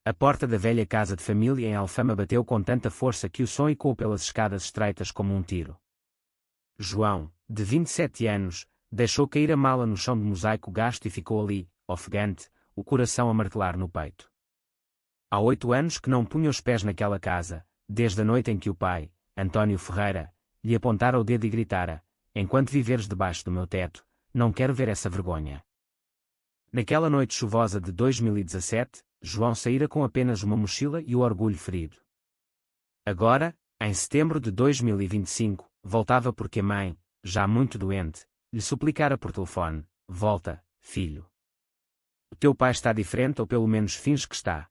A porta da velha casa de família em Alfama bateu com tanta força que o som ecoou pelas escadas estreitas como um tiro. João, de 27 anos, deixou cair a mala no chão de mosaico gasto e ficou ali, ofegante, o coração a martelar no peito. Há 8 anos que não punha os pés naquela casa, desde a noite em que o pai, António Ferreira, lhe apontara o dedo e gritara: "Enquanto viveres debaixo do meu teto, não quero ver essa vergonha." Naquela noite chuvosa de 2017, João saíra com apenas uma mochila e o orgulho ferido. Agora, em setembro de 2025, voltava porque a mãe, já muito doente, lhe suplicara por telefone: "Volta, filho. O teu pai está diferente ou pelo menos finge que está."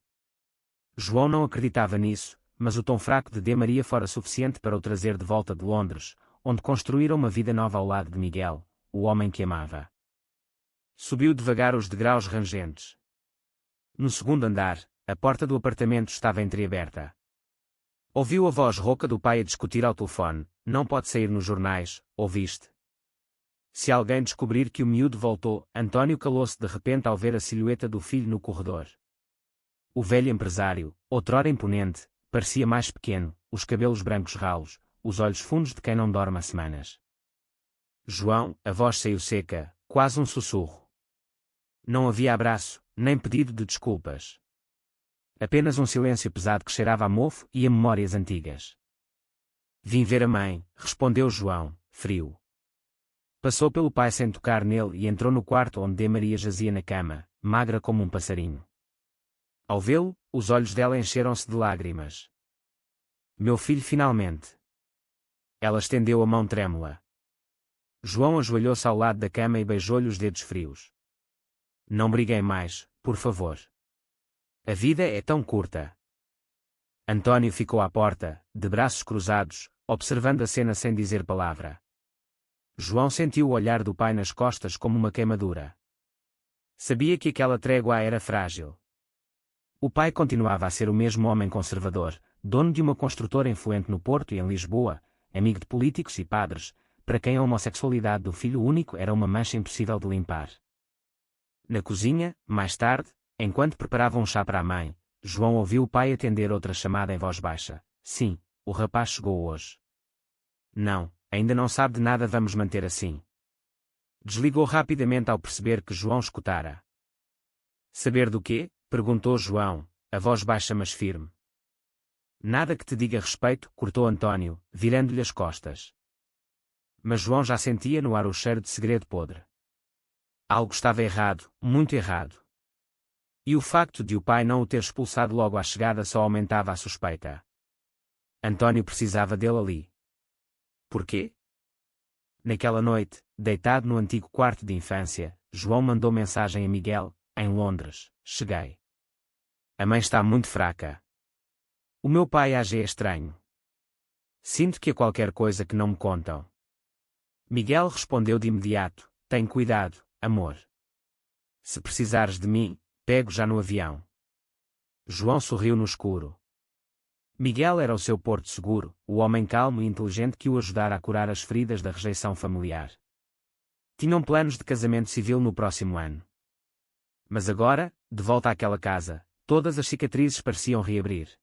João não acreditava nisso, mas o tom fraco de D. Maria fora suficiente para o trazer de volta de Londres, onde construíra uma vida nova ao lado de Miguel, o homem que amava. Subiu devagar os degraus rangentes. No segundo andar, a porta do apartamento estava entreaberta. Ouviu a voz rouca do pai a discutir ao telefone: "Não pode sair nos jornais, ouviste?" Se alguém descobrir que o miúdo voltou, António calou-se de repente ao ver a silhueta do filho no corredor. O velho empresário, outrora imponente, parecia mais pequeno, os cabelos brancos ralos, os olhos fundos de quem não dorme há semanas. "João", a voz saiu seca, quase um sussurro. Não havia abraço, nem pedido de desculpas. Apenas um silêncio pesado que cheirava a mofo e a memórias antigas. "Vim ver a mãe", respondeu João, frio. Passou pelo pai sem tocar nele e entrou no quarto onde D. Maria jazia na cama, magra como um passarinho. Ao vê-lo, os olhos dela encheram-se de lágrimas. "Meu filho, finalmente." Ela estendeu a mão trêmula. João ajoelhou-se ao lado da cama e beijou-lhe os dedos frios. "Não briguem mais, por favor. A vida é tão curta." António ficou à porta, de braços cruzados, observando a cena sem dizer palavra. João sentiu o olhar do pai nas costas como uma queimadura. Sabia que aquela trégua era frágil. O pai continuava a ser o mesmo homem conservador, dono de uma construtora influente no Porto e em Lisboa, amigo de políticos e padres, para quem a homossexualidade do filho único era uma mancha impossível de limpar. Na cozinha, mais tarde, enquanto preparava um chá para a mãe, João ouviu o pai atender outra chamada em voz baixa: "Sim, o rapaz chegou hoje." "Não, ainda não sabe de nada, vamos manter assim." Desligou rapidamente ao perceber que João escutara. "Saber do quê?" perguntou João, a voz baixa mas firme. "Nada que te diga respeito", cortou António, virando-lhe as costas. Mas João já sentia no ar o cheiro de segredo podre. Algo estava errado, muito errado. E o facto de o pai não o ter expulsado logo à chegada só aumentava a suspeita. António precisava dele ali. Porquê? Naquela noite, deitado no antigo quarto de infância, João mandou mensagem a Miguel: "Em Londres, cheguei. A mãe está muito fraca. O meu pai age estranho. Sinto que há qualquer coisa que não me contam." Miguel respondeu de imediato: "Tem cuidado, amor. Se precisares de mim, pego já no avião." João sorriu no escuro. Miguel era o seu porto seguro, o homem calmo e inteligente que o ajudara a curar as feridas da rejeição familiar. Tinham planos de casamento civil no próximo ano. Mas agora, de volta àquela casa, todas as cicatrizes pareciam reabrir.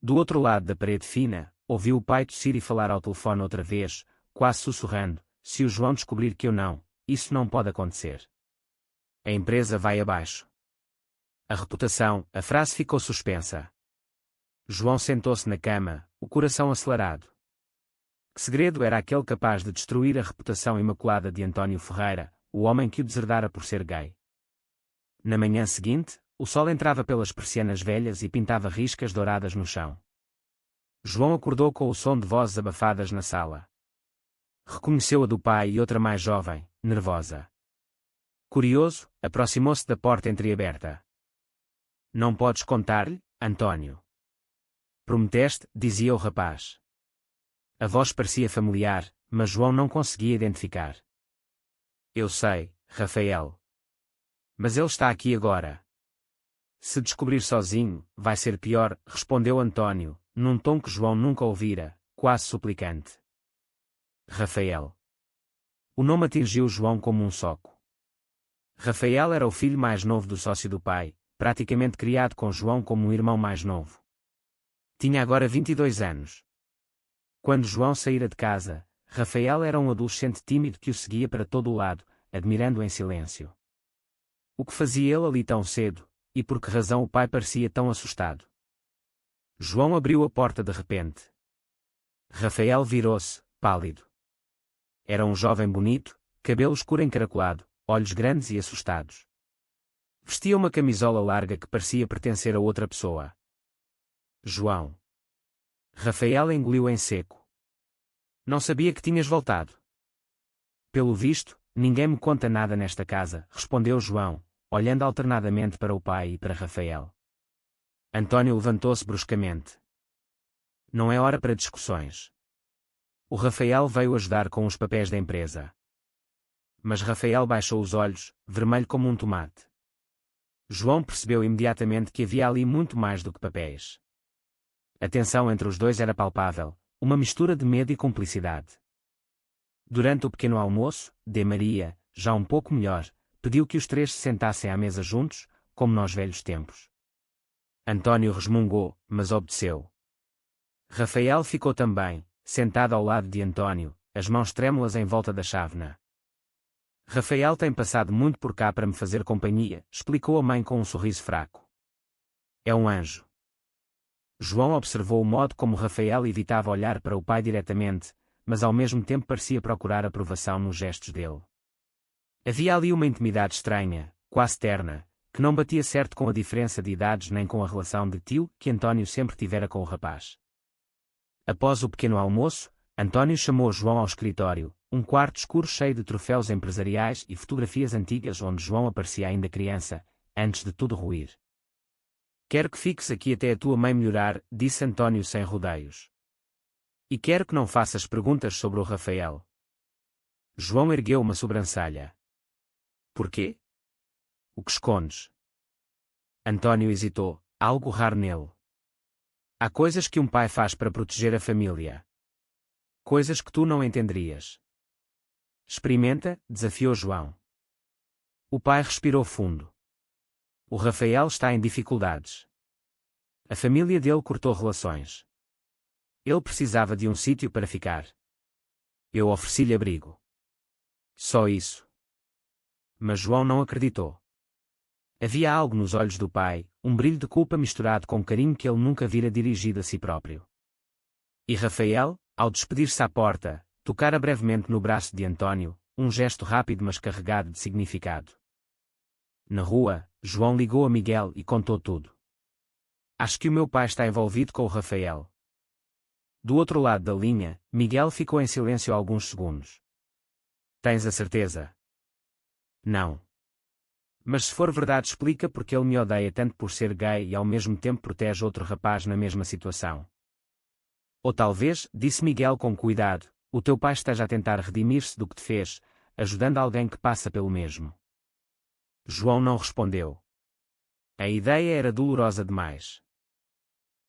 Do outro lado da parede fina, ouviu o pai tossir e falar ao telefone outra vez, quase sussurrando: "Se o João descobrir que eu não, isso não pode acontecer. A empresa vai abaixo." A reputação, a frase ficou suspensa. João sentou-se na cama, o coração acelerado. Que segredo era aquele capaz de destruir a reputação imaculada de António Ferreira, o homem que o deserdara por ser gay? Na manhã seguinte, o sol entrava pelas persianas velhas e pintava riscas douradas no chão. João acordou com o som de vozes abafadas na sala. Reconheceu a do pai e outra mais jovem, nervosa. Curioso, aproximou-se da porta entreaberta. "Não podes contar-lhe, António?" "Prometeste", dizia o rapaz. A voz parecia familiar, mas João não conseguia identificar. "Eu sei, Rafael. Mas ele está aqui agora." "Se descobrir sozinho, vai ser pior", respondeu António, num tom que João nunca ouvira, quase suplicante. Rafael. O nome atingiu João como um soco. Rafael era o filho mais novo do sócio do pai, praticamente criado com João como um irmão mais novo. Tinha agora 22 anos. Quando João saíra de casa, Rafael era um adolescente tímido que o seguia para todo o lado, admirando-o em silêncio. O que fazia ele ali tão cedo, e por que razão o pai parecia tão assustado? João abriu a porta de repente. Rafael virou-se, pálido. Era um jovem bonito, cabelo escuro encaracolado, olhos grandes e assustados. Vestia uma camisola larga que parecia pertencer a outra pessoa. João. Rafael engoliu em seco. Não sabia que tinhas voltado. Pelo visto, ninguém me conta nada nesta casa, respondeu João, olhando alternadamente para o pai e para Rafael. António levantou-se bruscamente. Não é hora para discussões. O Rafael veio ajudar com os papéis da empresa. Mas Rafael baixou os olhos, vermelho como um tomate. João percebeu imediatamente que havia ali muito mais do que papéis. A tensão entre os dois era palpável, uma mistura de medo e cumplicidade. Durante o pequeno almoço, de Maria, já um pouco melhor, pediu que os três se sentassem à mesa juntos, como nos velhos tempos. António resmungou, mas obedeceu. Rafael ficou também, sentado ao lado de António, as mãos trêmulas em volta da chávena. Rafael tem passado muito por cá para me fazer companhia, explicou a mãe com um sorriso fraco. É um anjo. João observou o modo como Rafael evitava olhar para o pai diretamente, mas ao mesmo tempo parecia procurar aprovação nos gestos dele. Havia ali uma intimidade estranha, quase terna, que não batia certo com a diferença de idades nem com a relação de tio que António sempre tivera com o rapaz. Após o pequeno almoço, António chamou João ao escritório, um quarto escuro cheio de troféus empresariais e fotografias antigas onde João aparecia ainda criança, antes de tudo ruir. Quero que fiques aqui até a tua mãe melhorar, disse António sem rodeios. E quero que não faças perguntas sobre o Rafael. João ergueu uma sobrancelha. Porquê? O que escondes? António hesitou, algo raro nele. Há coisas que um pai faz para proteger a família. Coisas que tu não entenderias. Experimenta, desafiou João. O pai respirou fundo. O Rafael está em dificuldades. A família dele cortou relações. Ele precisava de um sítio para ficar. Eu ofereci-lhe abrigo. Só isso. Mas João não acreditou. Havia algo nos olhos do pai, um brilho de culpa misturado com carinho que ele nunca vira dirigido a si próprio. E Rafael, ao despedir-se à porta, tocara brevemente no braço de António, um gesto rápido mas carregado de significado. Na rua, João ligou a Miguel e contou tudo. Acho que o meu pai está envolvido com o Rafael. Do outro lado da linha, Miguel ficou em silêncio alguns segundos. Tens a certeza? Não. Mas se for verdade explica porque ele me odeia tanto por ser gay e ao mesmo tempo protege outro rapaz na mesma situação. Ou talvez, disse Miguel com cuidado, o teu pai esteja a tentar redimir-se do que te fez, ajudando alguém que passa pelo mesmo. João não respondeu. A ideia era dolorosa demais.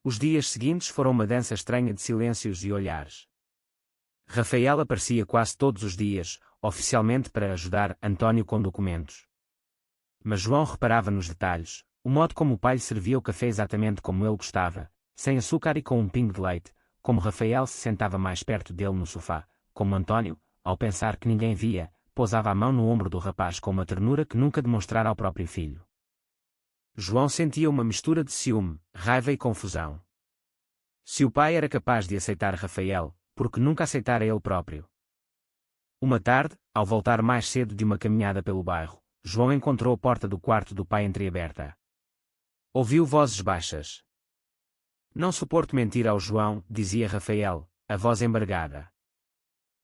Os dias seguintes foram uma dança estranha de silêncios e olhares. Rafael aparecia quase todos os dias, oficialmente para ajudar António com documentos. Mas João reparava nos detalhes, o modo como o pai lhe servia o café exatamente como ele gostava, sem açúcar e com um pingo de leite, como Rafael se sentava mais perto dele no sofá, como António, ao pensar que ninguém via, pousava a mão no ombro do rapaz com uma ternura que nunca demonstrara ao próprio filho. João sentia uma mistura de ciúme, raiva e confusão. Se o pai era capaz de aceitar Rafael, por que nunca aceitara ele próprio? Uma tarde, ao voltar mais cedo de uma caminhada pelo bairro, João encontrou a porta do quarto do pai entreaberta. Ouviu vozes baixas. Não suporto mentir ao João, dizia Rafael, a voz embargada.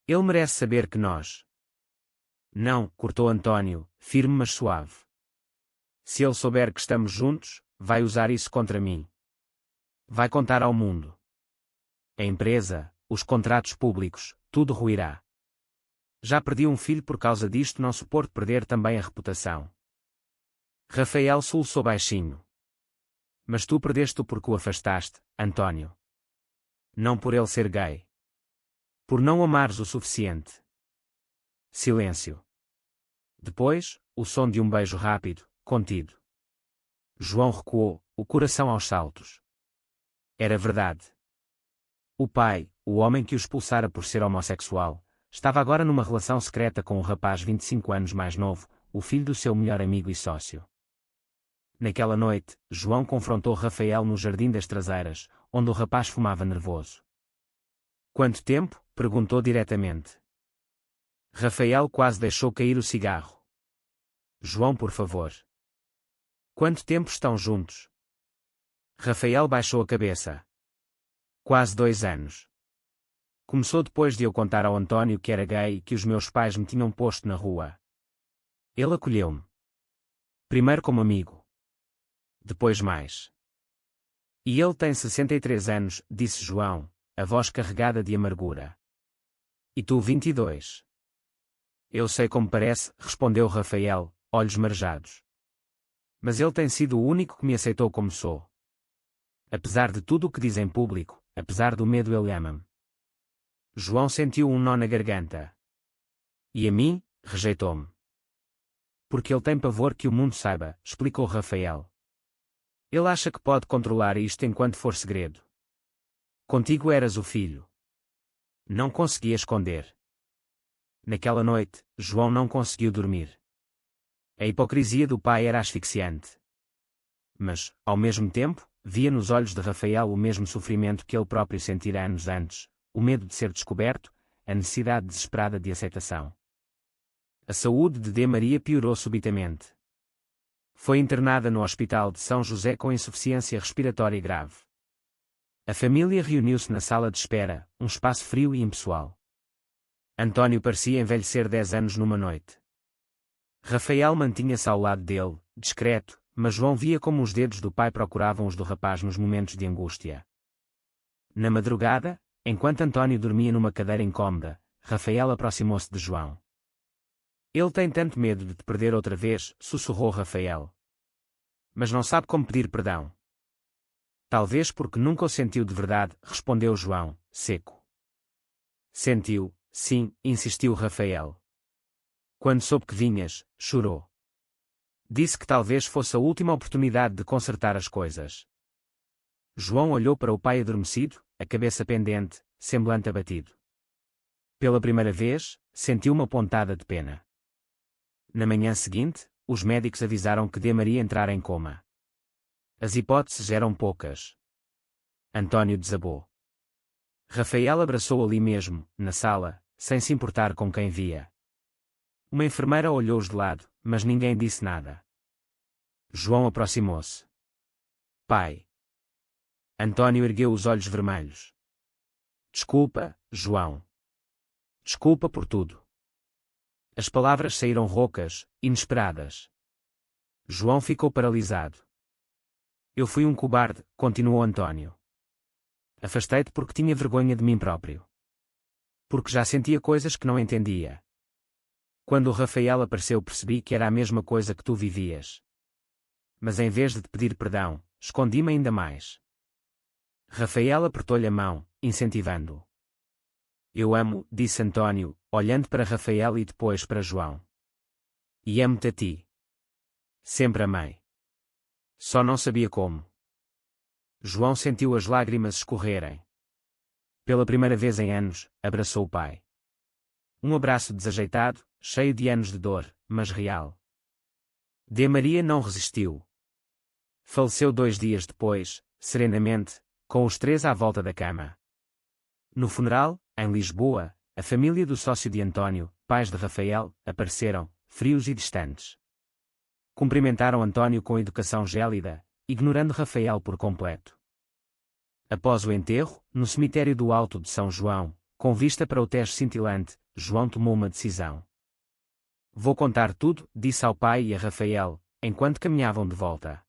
Ele merece saber que nós... Não, cortou António, firme mas suave. Se ele souber que estamos juntos, vai usar isso contra mim. Vai contar ao mundo. A empresa, os contratos públicos, tudo ruirá. Já perdi um filho por causa disto, não suporto perder também a reputação. Rafael soluçou baixinho. Mas tu perdeste-o porque o afastaste, António. Não por ele ser gay. Por não o amares o suficiente. Silêncio. Depois, o som de um beijo rápido, contido. João recuou, o coração aos saltos. Era verdade. O pai, o homem que o expulsara por ser homossexual, estava agora numa relação secreta com um rapaz 25 anos mais novo, o filho do seu melhor amigo e sócio. Naquela noite, João confrontou Rafael no jardim das traseiras, onde o rapaz fumava nervoso. Quanto tempo? Perguntou diretamente. Rafael quase deixou cair o cigarro. João, por favor. Quanto tempo estão juntos? Rafael baixou a cabeça. Quase 2 anos. Começou depois de eu contar ao António que era gay e que os meus pais me tinham posto na rua. Ele acolheu-me. Primeiro como amigo. Depois mais. E ele tem 63 anos, disse João, a voz carregada de amargura. E tu 22. Eu sei como parece, respondeu Rafael, olhos marejados. Mas ele tem sido o único que me aceitou como sou. Apesar de tudo o que diz em público, apesar do medo, ele ama-me. João sentiu um nó na garganta. E a mim, rejeitou-me. Porque ele tem pavor que o mundo saiba, explicou Rafael. Ele acha que pode controlar isto enquanto for segredo. Contigo eras o filho. Não conseguia esconder. Naquela noite, João não conseguiu dormir. A hipocrisia do pai era asfixiante. Mas, ao mesmo tempo, via nos olhos de Rafael o mesmo sofrimento que ele próprio sentira anos antes, o medo de ser descoberto, a necessidade desesperada de aceitação. A saúde de D. Maria piorou subitamente. Foi internada no Hospital de São José com insuficiência respiratória grave. A família reuniu-se na sala de espera, um espaço frio e impessoal. António parecia envelhecer 10 anos numa noite. Rafael mantinha-se ao lado dele, discreto, mas João via como os dedos do pai procuravam os do rapaz nos momentos de angústia. Na madrugada, enquanto António dormia numa cadeira incômoda, Rafael aproximou-se de João. Ele tem tanto medo de te perder outra vez, sussurrou Rafael. Mas não sabe como pedir perdão. Talvez porque nunca o sentiu de verdade, respondeu João, seco. Sentiu, sim, insistiu Rafael. Quando soube que vinhas, chorou. Disse que talvez fosse a última oportunidade de consertar as coisas. João olhou para o pai adormecido, a cabeça pendente, semblante abatido. Pela primeira vez, sentiu uma pontada de pena. Na manhã seguinte, os médicos avisaram que D. Maria entrara em coma. As hipóteses eram poucas. António desabou. Rafael abraçou ali mesmo, na sala, sem se importar com quem via. Uma enfermeira olhou-os de lado, mas ninguém disse nada. João aproximou-se. Pai. António ergueu os olhos vermelhos. Desculpa, João. Desculpa por tudo. As palavras saíram roucas, inesperadas. João ficou paralisado. Eu fui um cobarde, continuou António. Afastei-te porque tinha vergonha de mim próprio. Porque já sentia coisas que não entendia. Quando o Rafael apareceu percebi que era a mesma coisa que tu vivias. Mas em vez de te pedir perdão, escondi-me ainda mais. Rafael apertou-lhe a mão, incentivando-o. Eu amo, disse António, olhando para Rafael e depois para João. E amo-te a ti. Sempre amei. Só não sabia como. João sentiu as lágrimas escorrerem. Pela primeira vez em anos, abraçou o pai. Um abraço desajeitado, cheio de anos de dor, mas real. D. Maria não resistiu. Faleceu 2 dias depois, serenamente, com os 3 à volta da cama. No funeral, em Lisboa, a família do sócio de António, pais de Rafael, apareceram, frios e distantes. Cumprimentaram António com educação gélida, ignorando Rafael por completo. Após o enterro, no cemitério do Alto de São João, com vista para o Tejo cintilante, João tomou uma decisão. Vou contar tudo, disse ao pai e a Rafael, enquanto caminhavam de volta.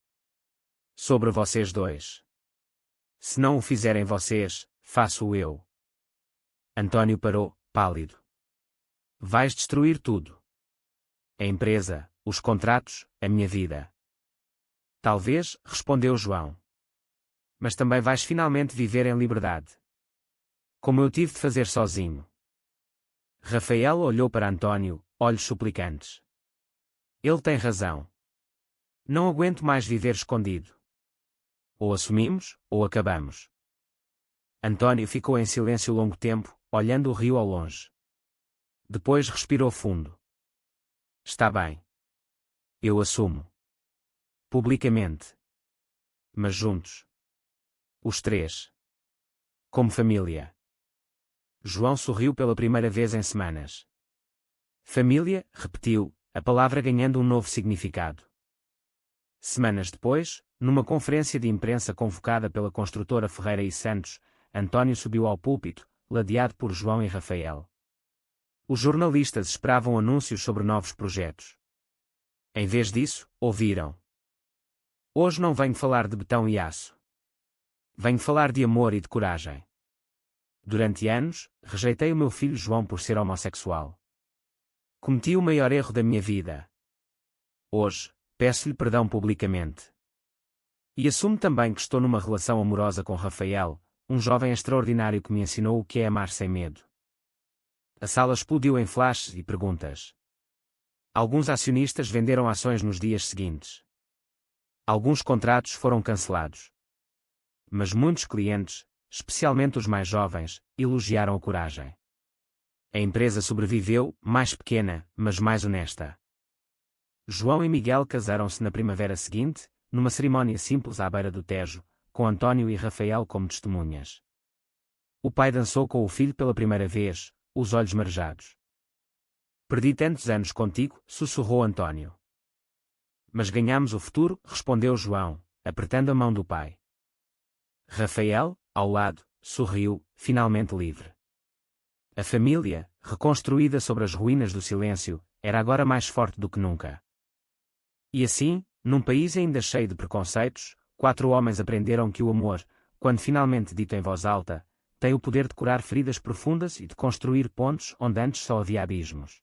Sobre vocês dois. Se não o fizerem vocês, faço eu. António parou, pálido. Vais destruir tudo. A empresa, os contratos, a minha vida. Talvez, respondeu João. Mas também vais finalmente viver em liberdade. Como eu tive de fazer sozinho. Rafael olhou para António, olhos suplicantes. Ele tem razão. Não aguento mais viver escondido. Ou assumimos, ou acabamos. Antônio ficou em silêncio longo tempo, olhando o rio ao longe. Depois respirou fundo. Está bem. Eu assumo. Publicamente. Mas juntos. Os três. Como família. João sorriu pela primeira vez em semanas. Família, repetiu, a palavra ganhando um novo significado. Semanas depois, numa conferência de imprensa convocada pela construtora Ferreira e Santos, Antônio subiu ao púlpito, ladeado por João e Rafael. Os jornalistas esperavam anúncios sobre novos projetos. Em vez disso, ouviram: hoje não venho falar de betão e aço. Venho falar de amor e de coragem. Durante anos, rejeitei o meu filho João por ser homossexual. Cometi o maior erro da minha vida. Hoje, peço-lhe perdão publicamente. E assumo também que estou numa relação amorosa com Rafael, um jovem extraordinário que me ensinou o que é amar sem medo. A sala explodiu em flashes e perguntas. Alguns acionistas venderam ações nos dias seguintes. Alguns contratos foram cancelados. Mas muitos clientes, especialmente os mais jovens, elogiaram a coragem. A empresa sobreviveu, mais pequena, mas mais honesta. João e Miguel casaram-se na primavera seguinte, numa cerimónia simples à beira do Tejo, com Antônio e Rafael como testemunhas. O pai dançou com o filho pela primeira vez, os olhos marejados. Perdi tantos anos contigo, sussurrou Antônio. Mas ganhamos o futuro, respondeu João, apertando a mão do pai. Rafael, ao lado, sorriu, finalmente livre. A família, reconstruída sobre as ruínas do silêncio, era agora mais forte do que nunca. E assim, num país ainda cheio de preconceitos, 4 homens aprenderam que o amor, quando finalmente dito em voz alta, tem o poder de curar feridas profundas e de construir pontes onde antes só havia abismos.